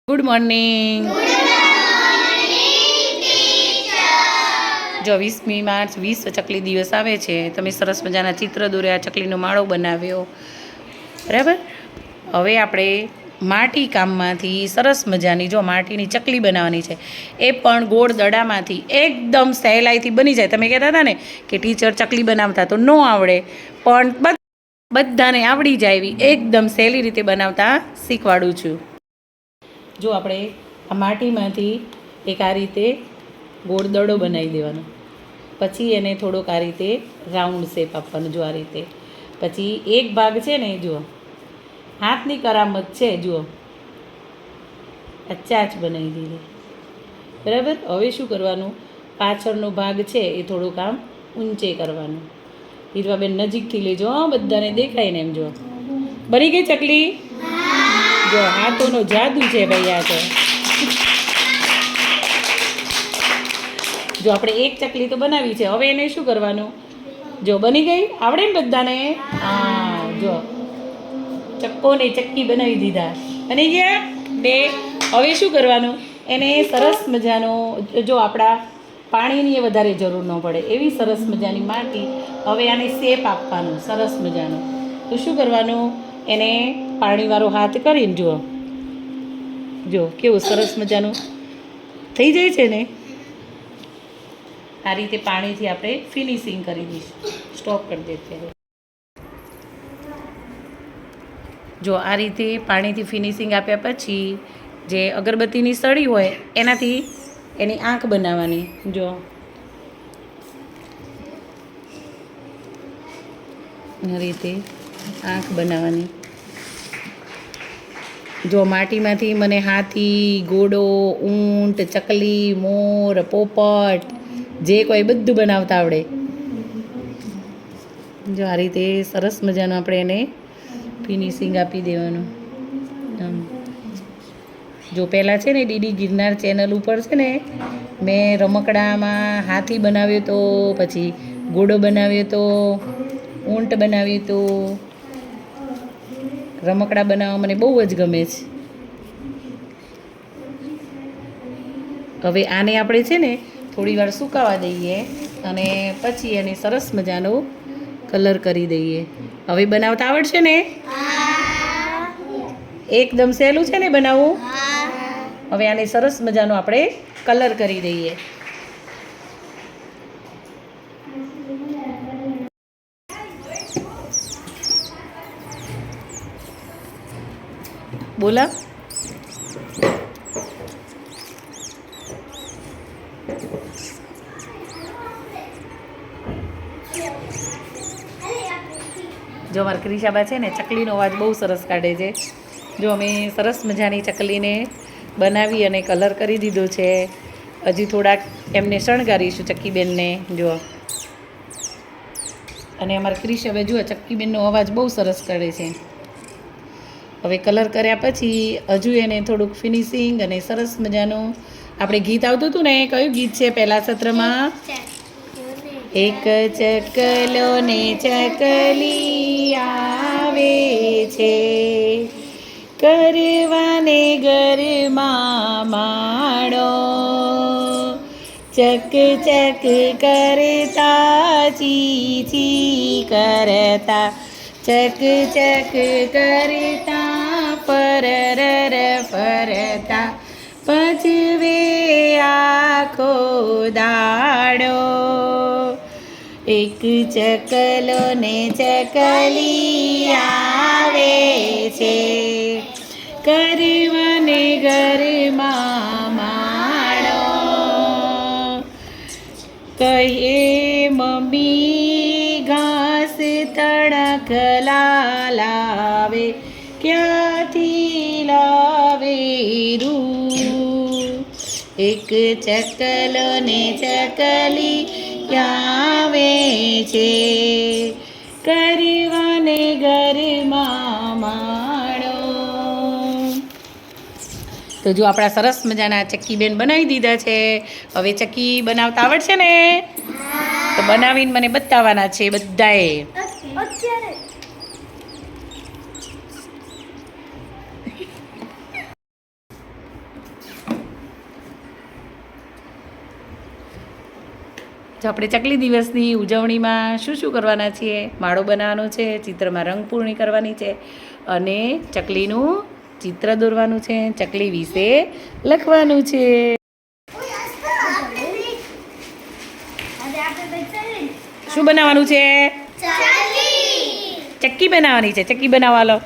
Good morning. જો 20મી March વિશ્વ ચકલી દિવસ આવે છે। તમે સરસ મજાના ચિત્ર દોર્યા, ચકલીનો માળો બનાવ્યો, બરાબર। હવે આપણે માટી કામમાંથી સરસ મજાની જો માટીની ચકલી બનાવવાની છે, એ પણ ગોળ દડામાંથી એકદમ સહેલાઈથી બની જાય। તમે કહેતા હતા ને કે ટીચર ચકલી બનાવતા તો ન આવડે, પણ બધાને આવડી જાય એવી એકદમ સહેલી રીતે બનાવતા શીખવાડું છું। જો આપણે આ માટીમાંથી એક આ રીતે ગોળ દડો બનાવી દેવાનો, પછી એને થોડોક આ રીતે રાઉન્ડ શેપ આપવાનો, જો આ રીતે। પછી એક ભાગ છે ને, જુઓ હાથની કરામત છે, જુઓ આ ચાચ બનાવી દીધી, બરાબર। હવે શું કરવાનું, પાછળનો ભાગ છે એ થોડુંક આમ ઊંચે કરવાનું। હીરવાબેન નજીકથી લેજો, બધાને દેખાય ને એમ। જો બની ગઈ ચકલી, જો હાથોનો જાદુ છે ભાઈ આ તો। જો આપણે એક ચકલી તો બનાવી છે, હવે એને શું કરવાનું, જો બની ગઈ, આવડે ને બધાને? હા, જો ચક્કો ને ચક્કી બનાવી દીધા, બની ગયા બે। હવે શું કરવાનું, એને સરસ મજાનો, જો આપણા પાણીની વધારે જરૂર ન પડે એવી સરસ મજાની માટી, હવે આને શેપ આપવાનો સરસ મજાનો। તો શું કરવાનું, એને પાણીવાળો હાથ કરીને જુઓ, જો કેવું સરસ મજાનું થઈ જાય છે ને। આ રીતે પાણીથી આપણે ફિનિશિંગ કરી દઈશું, સ્ટોપ કરી દઈએ। જો આ રીતે પાણીથી ફિનિશિંગ આપ્યા પછી જે અગરબત્તીની સળી હોય એનાથી એની આંખ બનાવવાની। જો આ રીતે આંખ બનાવવાની। જો માટીમાંથી મને હાથી, ઘોડો, ઊંટ, ચકલી, મોર, પોપટ જે કોઈ બધું બનાવતા આવડે। જો આ રીતે સરસ મજાનું આપણે એને ફિનિશિંગ આપી દેવાનું આમ। જો પહેલાં છે ને ડીડી ગિરનાર ચેનલ ઉપર છે ને મેં રમકડામાં હાથી બનાવ્યો તો, પછી ઘોડો બનાવ્યો તો, ઊંટ બનાવ્યું તો। રમકડા બનાવવા મને બહુ જ ગમે છે। હવે આને આપણે છે ને થોડી વાર સુકાવા દઈએ અને પછી એને સરસ મજાનો કલર કરી દઈએ। હવે બનાવતા આવડશે ને? એકદમ સહેલું છે ને બનાવવું। હવે આને સરસ મજાનો આપણે કલર કરી દઈએ। બોલા, જો અમારા ક્રિશાબા છે ને ચકલીનો અવાજ બહુ સરસ કાઢે છે। જો અમે સરસ મજાની ચકલીને બનાવી અને કલર કરી દીધો છે। હજી થોડાક એમને શણગારીશું ચક્કીબેનને, જો। અને અમારા ક્રિશાબા જુઓ ચક્કીબેનનો અવાજ બહુ સરસ કરે છે। હવે કલર કર્યા પછી હજુ એને થોડુંક ફિનિશિંગ અને સરસ મજાનું આપણે ગીત આવતું હતું ને, કયું ગીત છે પહેલા સત્રમાં? એક ચકલો ને ચકલી આવે છે, કરવાને ઘરમાં માળો, ચક ચક કરતા ચી ચી કરતા, ચક ચક કરતા પરર ફરતા, પજવે આખો દાડો। એક ચકલો ને ચકલી આવે છે, કરવાને ઘરમાં માળો, કહે મમ્મી ઘાસ તણખલા લાવે, ક્યાંથી લાવે રૂ। એક ચકલો ને ચકલી આવે છે, કરવાને ઘરમાં માળો। તો જો આપણા સરસ મજાના ચક્કીબેન બનાવી દીધા છે। હવે ચક્કી બનાવતા આવડશે ને? તો બનાવીને મને બતાવવાના છે બધાએ। તો આપણે ચકલી દિવસની ઉજવણીમાં શું શું કરવાના છીએ? માળો બનાવવાનો છે, ચિત્રમાં રંગ પૂર્ણી કરવાની છે અને ચકલીનું ચિત્ર દોરવાનું છે, ચકલી વિશે લખવાનું છે. શું બનાવવાનું છે? ચક્કી બનાવવાની છે. ચક્કી બનાવવા લો.